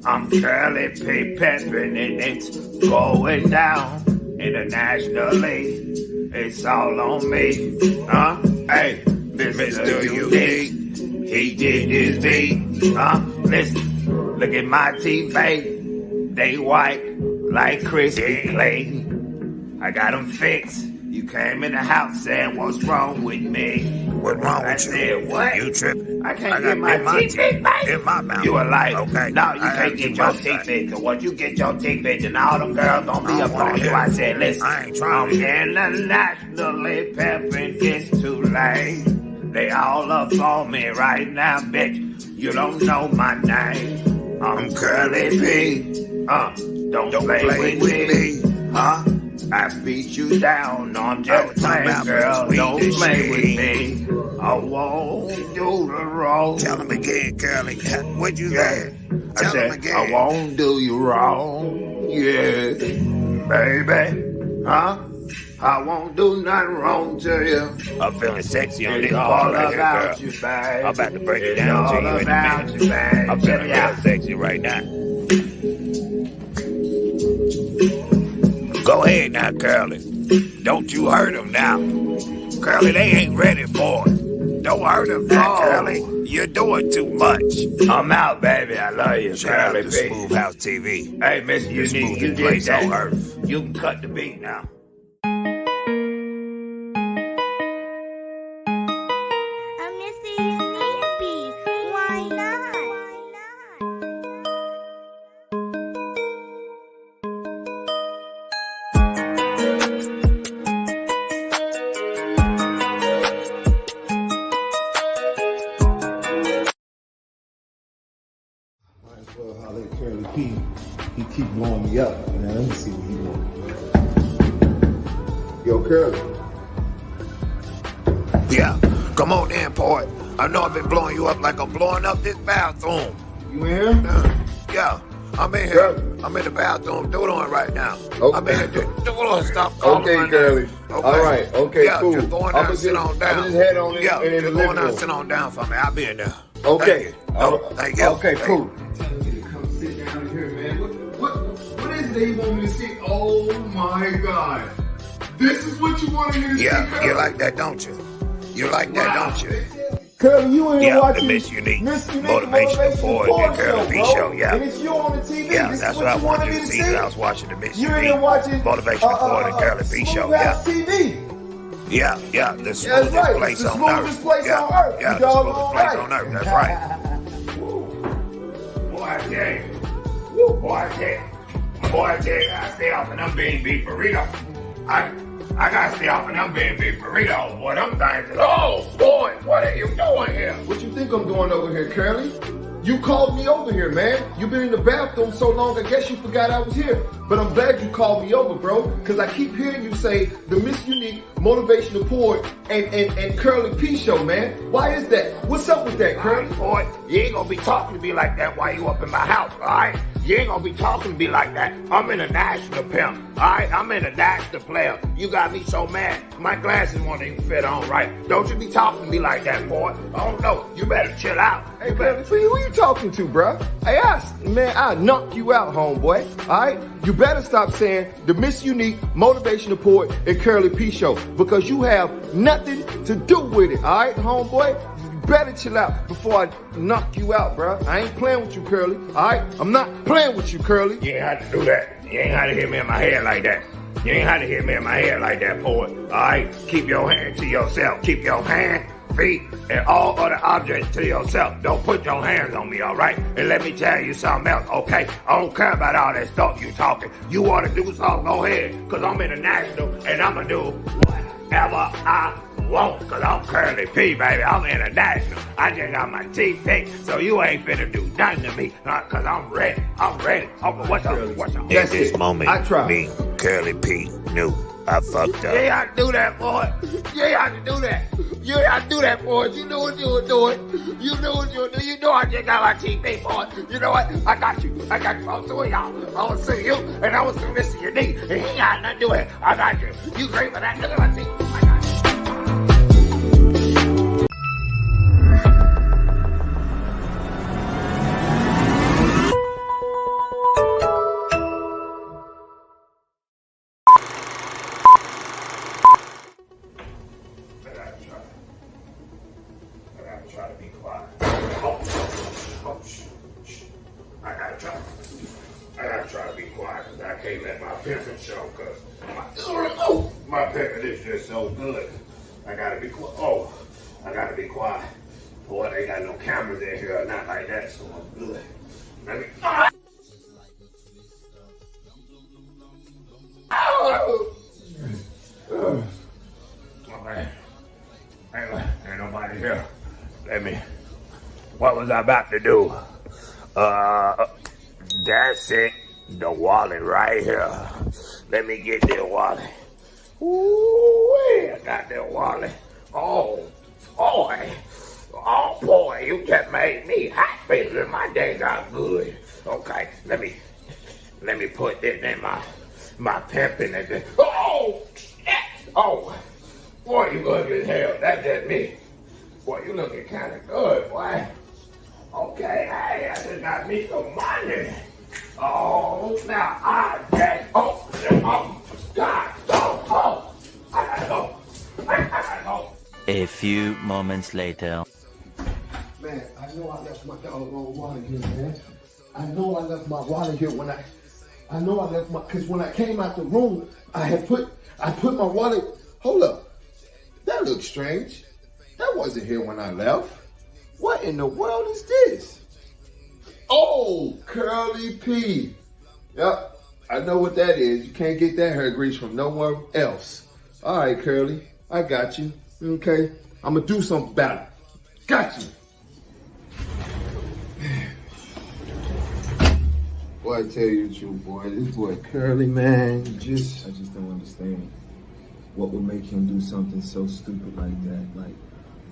I'm Curly P pimping and it's going down. Internationally, it's all on me. Hey, Mr. Unique, he did his beat. Listen, look at my teeth, babe. They white like crispy clay. I got them fixed. You came in the house saying, what's wrong with me? What's wrong with you? I said, what? You tripping? I can't get my teeth fixed, babe. In my mouth. You a liar. Okay. No, you can't get your teeth fixed. Cause once you get your teeth fixed, then all them girls gonna be up on you. I said, listen, I ain't trying to hear. internationally pimping, it's too late. They all up on me right now, bitch. You don't know my name. I'm Curly P. Don't play with me. I beat you down. No, I'm just playing, girl. Don't play with me. I won't do the wrong. Tell him again, Curly. What'd you say? I Tell him said, again. I won't do you wrong. Yeah, baby. I won't do nothing wrong to you. I'm feeling sexy on It's this all part right about here, you, girl. babe. I'm about to break it It's down to all you in a about minute. you, babe. I'm feeling Yeah. real sexy right now. Go ahead now, Curly. Don't you hurt him now. Curly, they ain't ready for it. Don't hurt him now, Curly. You're doing too much. I'm out, baby. I love you, Shout out Curly to P. Smooth House TV. Hey, Mr. The Unique, you smoothest did place that. on earth. You can cut the beat now. Mr. Unique beat. Why not? Might as well holler at Curly P. He keep blowing me up. Man, let me see what he wants. Yo, Curly. Yeah, come on in, boy. I know I've been blowing you up like I'm blowing up this bathroom. You in here? Yeah, I'm in here. Curly. I'm in the bathroom doing right now. Okay. I'm in here. Stop calling Okay, my name. Curly. Okay. All right. Okay, Yeah, cool. just go on down, I'ma sit on down. I'ma just head on in, Yeah, in the just go on living down, room. sit on down for me. I'll be in there. Okay. Thank you. No, thank you. Okay, Thank cool. you. Tell me to come sit down here, man. What is it that you want me to see? Oh my God. This is what you wanted me to see, Yeah, Curly? you like that, don't you? You like that, don't you? Curly, you in here Yeah, watching the MrUnique MrUnique Motivational Forward and Curly P show, yeah. And it's you on the TV. Yeah, This that's is what I you wanted me you to see. I was watching the You're in here watching MrUnique Motivational Forward and Curly P show, Smooth yeah. House TV. Yeah, the That's smoothest right. place The on smoothest earth. place Yeah, on earth. yeah, You the doggone smoothest place right. on earth. That's right. Boy, I tell you. Boy, I tell you, I stay off of them bean beef burritos. I gotta stay off of them bean beef burritos, boy. Them things. Oh, boy, what are you doing here? What you think I'm doing over here, Curly? You called me over here, man. You've been in the bathroom so long, I guess you forgot I was here. But I'm glad you called me over, bro, because I keep hearing you say the MrUnique Motivational Forward and Curly P show, man. Why is that? What's up with that, Curly? Boy, you ain't gonna be talking to me like that while you up in my house, all right? You ain't gonna be talking to me like that. I'm in a national pimp, all right? I'm in a national player. You got me so mad. My glasses won't even fit on right. Don't you be talking to me like that, boy. I don't know. You better chill out. Hey, Curly, who you talking to, bro? Hey, man, I'll knock you out, homeboy. All right? You better stop saying the MrUnique Motivational Forward and Curly P show because you have nothing to do with it. All right, homeboy? You better chill out before I knock you out, bro. I ain't playing with you, Curly. All right? I'm not playing with you, Curly. You ain't had to do that. You ain't had to hit me in my head like that. You ain't had to hit me in my head like that, boy. All right? Keep your hand to yourself. Keep your hand, feet, and all other objects to yourself. Don't put your hands on me, all right? And let me tell you something else, okay? I don't care about all that stuff you talking. You want to do something, go ahead, because I'm international, and I'm going to do whatever I want, because I'm Curly P, baby. I'm international. I just got my teeth fixed, so you ain't finna do nothing to me, because I'm ready. I'm ready. Okay, what's up? What's up? In this moment, I tried. me, Curly P, knew I fucked You up. ain't have to do that, boy. You ain't have to do that. You ain't have to do that, boy. You know what you were doing. You know what you were doing. You know I just got my TV, boy. You know what? I got you. I got you. I'm suing y'all. I want to sue you, and I want to sue Mr. Unique. And he ain't got nothing to do with it. I got you. You great for that. Look at my teeth. I got you. no good. I gotta be quiet. Oh, I gotta be quiet. Boy, they got no cameras in here, not like that, so I'm good. Let me. Okay. Ain't nobody here. What was I about to do? That's it. The wallet right here. Let me get that wallet. Ooh, I got that wallet. Oh, boy, you just made me happy. My day got good. Okay, let me put this in my pimping and oh, boy, you ugly as hell. That's just me. Boy, you looking kind of good, boy. Okay, hey, I just got me some money. Oh, now I get, God, I gotta go. A few moments later. Man, I know I left my doggone wallet here, man. I know I left my wallet here because when I came out the room, I put my wallet, hold up, that looks strange. That wasn't here when I left. What in the world is this? Oh, Curly P. Yep, I know what that is. You can't get that hair grease from nowhere else. All right, Curly, I got you. Okay, I'm gonna do something about it. Got you. Boy, I tell you the truth, boy. This boy Curly, man, I just don't understand what would make him do something so stupid like that. Like,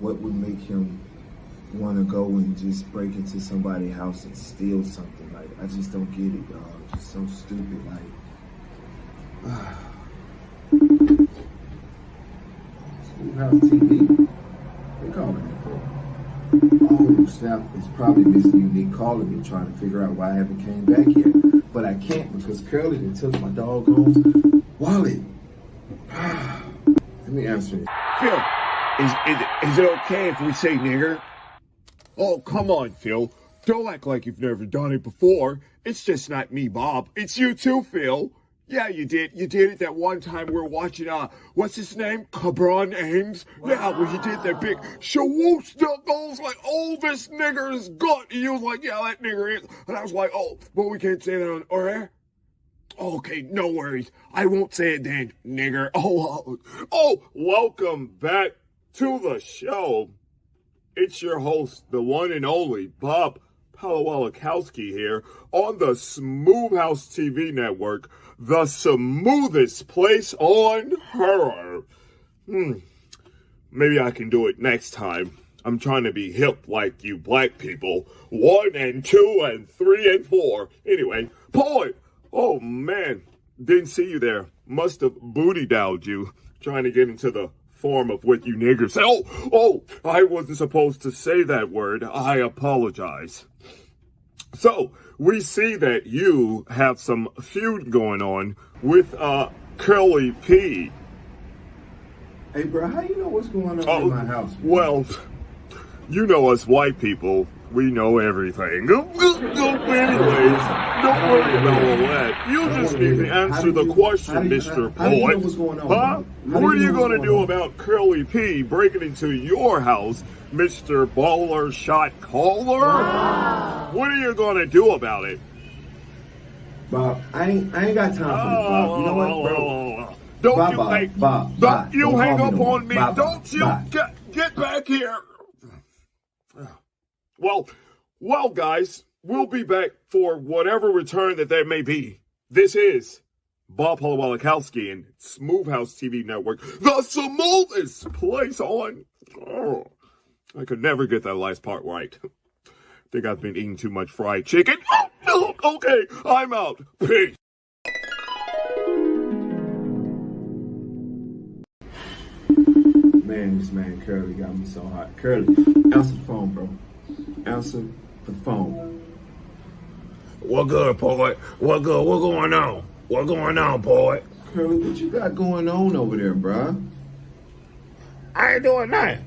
what would make him want to go and just break into somebody's house and steal something? Like, I just don't get it, dog. Just so stupid, like. Schoolhouse TV? They calling it for? Oh, snap, it's probably MrUnique calling me trying to figure out why I haven't came back yet. But I can't because Curly done took my doggone wallet. Let me answer it. Phil, is it okay if we say nigger? Oh, come on, Phil. Don't act like you've never done it before. It's just not me, Bob. It's you too, Phil. Yeah, you did. You did it that one time we were watching, what's his name? Cabron Ames? Wow. Yeah, where he did that big shawoosh goes like, oh, this nigger is good. And you was like, yeah, that nigger is. And I was like, oh, but we can't say that on air. Okay, no worries. I won't say it then, nigger. Oh, welcome back to the show. It's your host, the one and only Bob Palawalakowski here on the Smooth House TV network, the smoothest place on horror. Maybe I can do it next time. I'm trying to be hip like you black people. 1 and 2 and 3 and 4. Anyway, boy, oh man, didn't see you there. Must have booty dowed you, trying to get into the form of what you niggers say. Oh, I wasn't supposed to say that word. I apologize. So, we see that you have some feud going on with Curly P. Hey, bro, how you know what's going on in my house? Man? Well, you know us white people, we know everything. Anyways, don't worry about all that. You just need to answer the question, Mr. Poet. You know what's going on, huh? What are you going to do about Curly P breaking into your house, Mr. Baller Shot Caller? Wow. What are you going to do about it? Bob, I ain't got time for this, Bob. You know what, bro? Don't you hang up on me. Don't you get back here. Well, guys, we'll be back for whatever return that there may be. This is Bob Palawalakowski and Smooth House TV Network, the smoothest place on. Oh, I could never get that last part right. Think I've been eating too much fried chicken. Oh, okay, I'm out. Peace. Man, this man Curly got me so hot. Curly, answer the phone, bro. Answer the phone. What good, poet? What good? What going on? What going on, poet? Curly, what you got going on over there, bruh? I ain't doing nothing.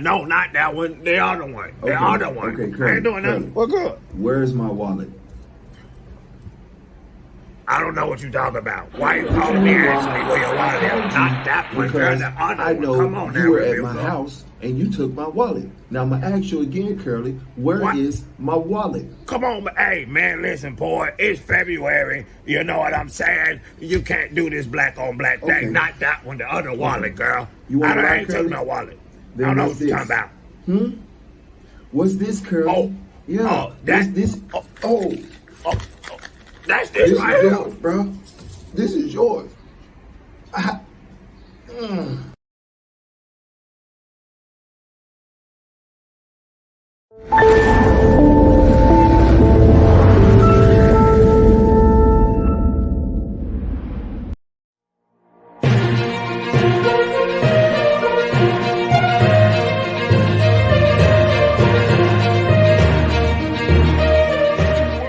No, not that one. The other one. The other one. Okay, Curly, I ain't doing nothing. What good? Where's my wallet? I don't know what you're talking about. Why you calling me asking me where your wallet is? Not that one, girl, Because the other I one. know Come on now, you were at real my bro. house and you took my wallet. Now I'm gonna ask you again, Curly, where is What? my wallet? Come on, hey, man, listen, boy. It's February. You know what I'm saying? You can't do this black on black thing. Okay. Not that one, the other wallet, girl. You want I to lie, ain't took Curly? no wallet. Then I don't know what's what you're this? talking about. What's this, Curly? Oh. Yeah. Oh, that- this. Oh, That's this this right is here. yours, bro. This is yours.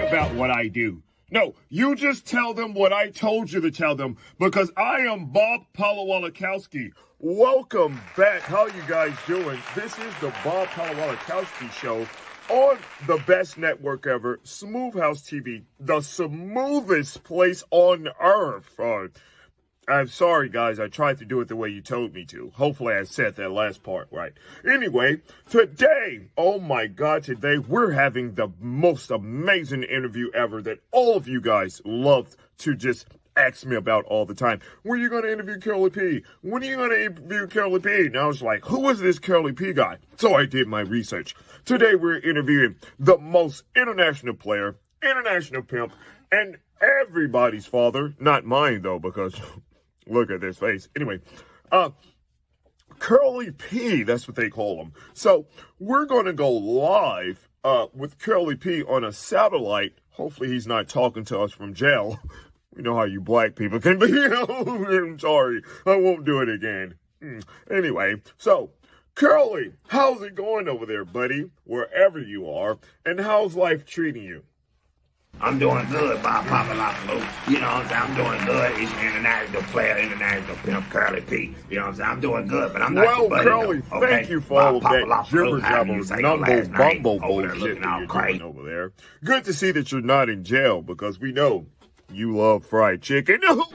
About what I do. No, you just tell them what I told you to tell them, because I am Bob Palawalakowski. Welcome back. How you guys doing? This is the Bob Palawalakowski Show on the best network ever, Smooth House TV, the smoothest place on earth. I'm sorry, guys. I tried to do it the way you told me to. Hopefully I said that last part right. Anyway, today, oh my God, today we're having the most amazing interview ever that all of you guys love to just ask me about all the time. When are you going to interview Curly P? When are you going to interview Curly P? And I was like, who is this Curly P guy? So I did my research. Today we're interviewing the most international player, international pimp, and everybody's father. Not mine, though, because... look at this face. Anyway, Curly P, that's what they call him. So we're going to go live with Curly P on a satellite. Hopefully he's not talking to us from jail. You know how you black people can be. I'm sorry. I won't do it again. Anyway, so Curly, how's it going over there, buddy? Wherever you are. And how's life treating you? I'm doing good, Bob Papalopoulos. You know what I'm saying? I'm doing good. He's an international player, international pimp, Curly P. You know what I'm saying? I'm doing good, but I'm not Well, your buddy, Curly, though, okay? thank you for all of Bob that Papalopoulos, jibber however you jabber, say your numbo last name, bumbo over there bullshit looking that all you're crazy. doing over there. Good to see that you're not in jail, because we know you love fried chicken. I won't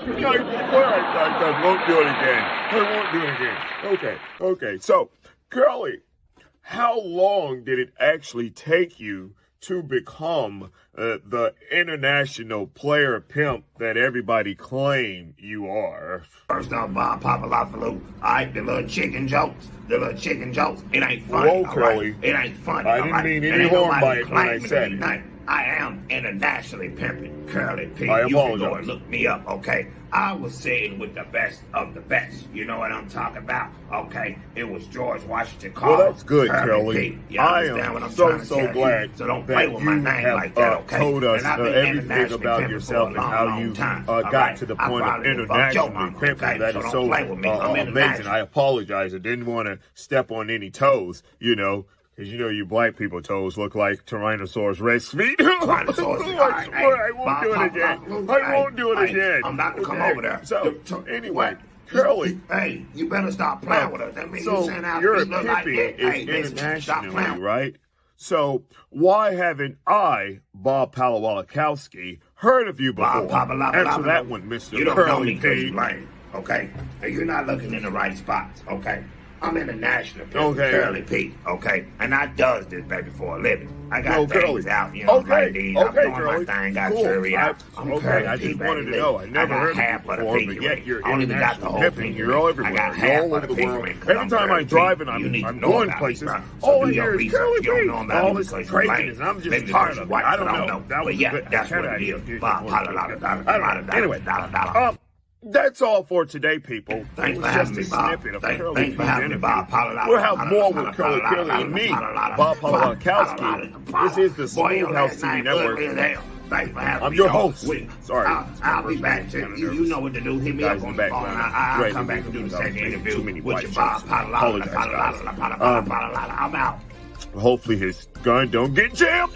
do it again. I won't do it again. Okay. So, Curly, how long did it actually take you to become the international player pimp that everybody claim you are? First off, Bob Papalopoulos, alright, the little chicken jokes, it ain't funny, Whoa, Curly. It ain't funny, I didn't mean any harm by it when I said it. I am internationally pimping Curly P. I You can go apologize. and look me up, okay? I was sitting with the best of the best. You know what I'm talking about, okay? It was George Washington Carver. Well, that's good, Curly Curly. P. You I understand what am I'm trying to so tell you? glad So don't play that with you my name have like that, okay? told us And I've been everything internationally about pimping yourself for a and how long, you long time, got alright? to the I point of probably done fucked your internationally mama, pimping. okay? That So is don't so play with me. I'm amazing. international. I apologize. I didn't want to step on any toes, you know. Because you know you black people toes look like Tyrannosaurus Rex feet. I won't do it again. I won't do it again. I'm about to come over there. So, anyway, Curly. Hey, you better stop playing with us. That means you So, saying our your feet look like pimping that. Hey, is listen, stop internationally, playing. right? So, why haven't I, Bob Palawalakowski, heard of you before? Answer that one, Mr. You don't know Curly me because P. you lame, okay? And you're not looking in the right spots, okay? I'm international, Okay. Curly P, okay? And I does this, baby, for a living. I got things Curly. out, you know, like these. I'm doing Curly. my thing, got Cool. jury out. I'm Okay, Curly I P, just wanted baby. to know. I never got heard half of you of the before, pinky but yet ring. you're I don't even got the international whole pimping. pinky You're ring. all I everywhere. got You're half all of over the the pinky world. ring 'cause I'm Anytime I Curly drive P. and You need to I'm know going about me, places, bro. So all do I your hear is research. Curly You don't P. know about All me this because you're lame. craziness. I'm just Maybe tired because of it. you're white, I don't know. That But was yeah, good. that's what it is. Bob, Anyway, that's all for today, people. Thanks It for was having just me, a Bob. snippet of Thanks Curly for P's having me, interview. Bob. We'll have more with Curly and me, Bob Palawalakowski. This is the Smooth House TV Network. Thanks for having I'm me. your yo. host. Wait, Sorry. I'll be back. You know what to do. Hit me Guys up on in the the phone. background. I'll Great come back and do the interview. second Too interview many with white your Bob. jokes. Apologize, guys. I'm out. Hopefully his gun don't get jammed.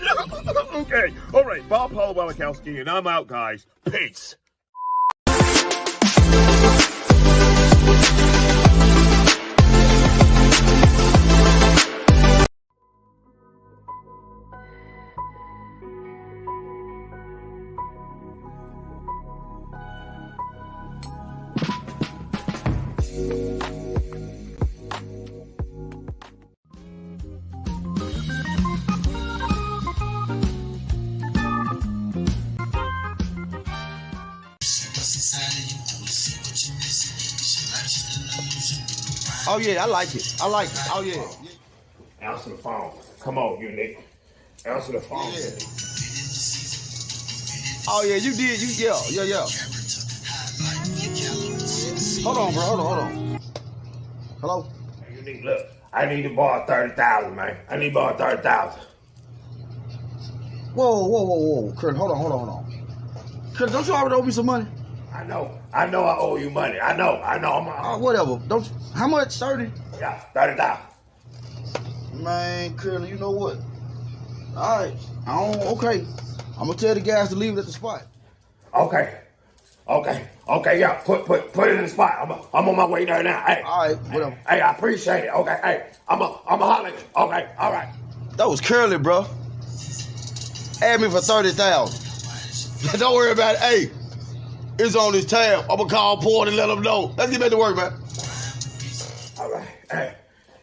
Okay. All right. Bob Palawalakowski, and I'm out, guys. Peace. Oh yeah, I like it. I like it. Oh yeah. Answer the phone. Come on, Unique. Answer the phone. Yeah. Oh yeah, you did. Yeah. Hold on, bro. Hold on. Hello? Hey, Unique, look. I need to borrow 30,000, man. I need to borrow 30,000. Whoa. Curly, hold on. Curly, don't you already owe me some money? I know I owe you money. I know. Whatever. How much? 30? Yeah, 30,000. Man, Curly, you know what? All right. Okay. I'm gonna tell the guys to leave it at the spot. Okay, yeah, put it in the spot. I'm on my way there now. Hey. All right, whatever. Hey, I appreciate it. Okay, hey, I'm a holler at you. Okay, all right. That was Curly, bro. Add me for 30,000. Don't worry about it. Hey, it's on this tab. I'm gonna call Port and let them know. Let's get back to work, man.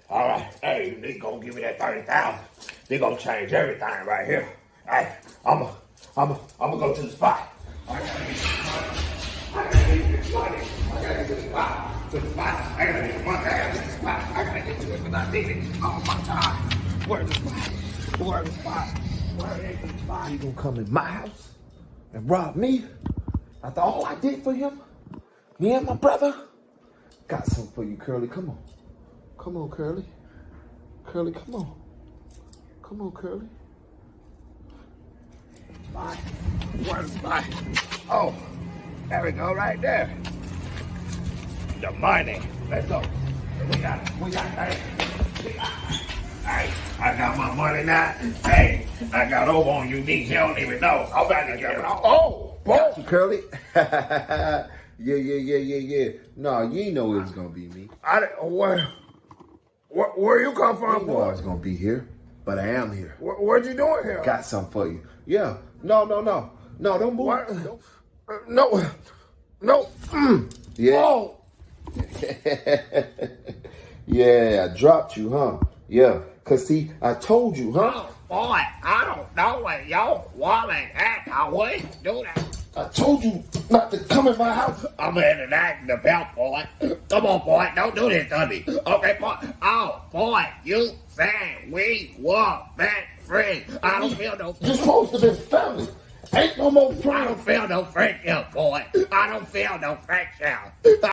All right. Hey, they gonna give me that 30,000. They gonna change everything right here. Hey, I'm gonna go to the spot. I gotta get this money. I gotta get to the spot. I gotta get to it because I need it. Oh my God. Where's the spot? Where is the spot? He gonna come in my house and rob me after all I did for him? Me and my brother? Got something for you, Curly. Come on, Curly. Curly, come on. Come on, Curly. Where's the spot? Oh, there we go, right there. The money. Let's go. We got Hey, I got my money now. Hey, I got over on Unique. He don't even know. I'm about to get it. Oh, boy. Curly. Yeah. No, you ain't know it was gonna be me. Where you come from, You know I was gonna be here, but I am here. What you doing here? Got something for you. Yeah. No, don't move. What? No. Yeah. Oh. Yeah, I dropped you, huh? Yeah. Cause see, I told you, huh? Oh, boy, I don't know what y'all want that. I wouldn't do that. I told you not to come in my house. I'm in an act in the belt, boy. Come on, boy. Don't do this to me. Okay, boy. Oh, boy. You said we were best friends. I don't feel no... You're supposed to be family. Ain't no more I don't feel no friendship, boy. I don't feel no friendship.